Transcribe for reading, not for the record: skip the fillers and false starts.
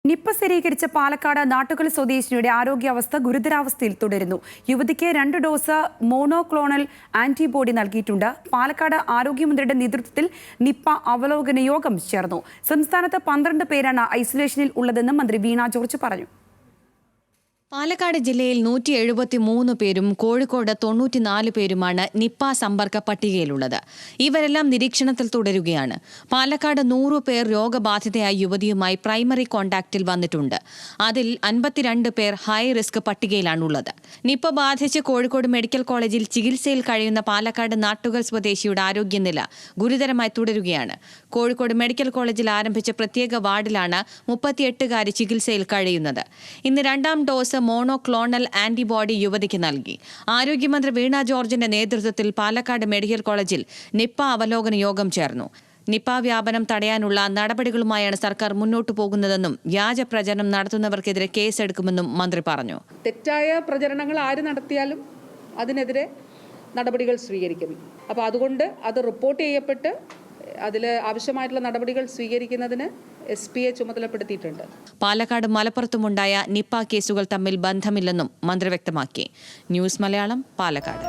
Nipah സ്ഥിരീകരിച്ച പാലക്കാട് നാട്ടുകൽ സ്വദേശിനിയുടെ ആരോഗ്യാവസ്ഥ ഗുരുതരാവസ്ഥയിൽ തുടരുന്നു. യുവതിക്ക് 2 ഡോസ് മോണോക്ലോണൽ ആന്റിബോഡി നൽകിയിട്ടുണ്ട്. പാലക്കാട് ആരോഗ്യമന്ത്രിയുടെ നേതൃത്വത്തിൽ നിപ്പ അവലോകന യോഗം ചേർന്നു. സംസ്ഥാനത്ത് 12 പേരാണ് ഐസൊലേഷനിൽ ഉള്ളതെന്ന് മന്ത്രി വീണ ജോർജ് പറഞ്ഞു. പാലക്കാട് ജില്ലയിൽ 173 പേരും കോഴിക്കോട് 94 പേരുമാണ് നിപ്പ സമ്പർക്ക പട്ടികയിലുള്ളത്. ഇവരെല്ലാം നിരീക്ഷണത്തിൽ തുടരുകയാണ്. പാലക്കാട് 100 പേർ രോഗബാധിതയായ യുവതിയുമായി പ്രൈമറി കോൺടാക്റ്റിൽ വന്നിട്ടുണ്ട്. അതിൽ 52 പേർ ഹൈ റിസ്ക് പട്ടികയിലാണുള്ളത്. നിപ്പ ബാധിച്ച് കോഴിക്കോട് മെഡിക്കൽ കോളേജിൽ ചികിത്സയിൽ കഴിയുന്ന പാലക്കാട് നാട്ടുകൽ സ്വദേശിയുടെ ആരോഗ്യനില ഗുരുതരമായി തുടരുകയാണ്. കോഴിക്കോട് മെഡിക്കൽ കോളേജിൽ ആരംഭിച്ച പ്രത്യേക വാർഡിലാണ് 38കാരി ചികിത്സയിൽ കഴിയുന്നത്. ഇന്ന് 2ാം ഡോസ് മോണോക്ലോണൽ ആന്റിബോഡി യുവതിക്ക് നൽകി. ആരോഗ്യമന്ത്രി വീണ ജോർജിന്റെ നേതൃത്വത്തിൽ പാലക്കാട് മെഡിക്കൽ കോളേജിൽ നിപ്പ അവലോകന യോഗം ചേർന്നു. നിപ്പ വ്യാപനം തടയാനുള്ള നടപടികളുമായാണ് സർക്കാർ മുന്നോട്ടു പോകുന്നതെന്നും വ്യാജ പ്രചരണം നടത്തുന്നവർക്കെതിരെ കേസെടുക്കുമെന്നും മന്ത്രി പറഞ്ഞു. തെറ്റായ പ്രചരണങ്ങൾ ആര് നടത്തിയാലും അതിനെതിരെ നടപടികൾ സ്വീകരിക്കും. അപ്പോൾ അതുകൊണ്ട് അത് റിപ്പോർട്ട് ചെയ്യപ്പെട്ട് അതിൽ ആവശ്യമായിട്ടുള്ള നടപടികൾ സ്വീകരിക്കുന്നതിന് SP-യെ ചുമതലപ്പെടുത്തിയിട്ടുണ്ട്. പാലക്കാട് മലപ്പുറത്തുമുണ്ടായ നിപ്പ കേസുകൾ തമ്മിൽ ബന്ധമില്ലെന്നും മന്ത്രി വ്യക്തമാക്കി. ന്യൂസ് മലയാളം, പാലക്കാട്.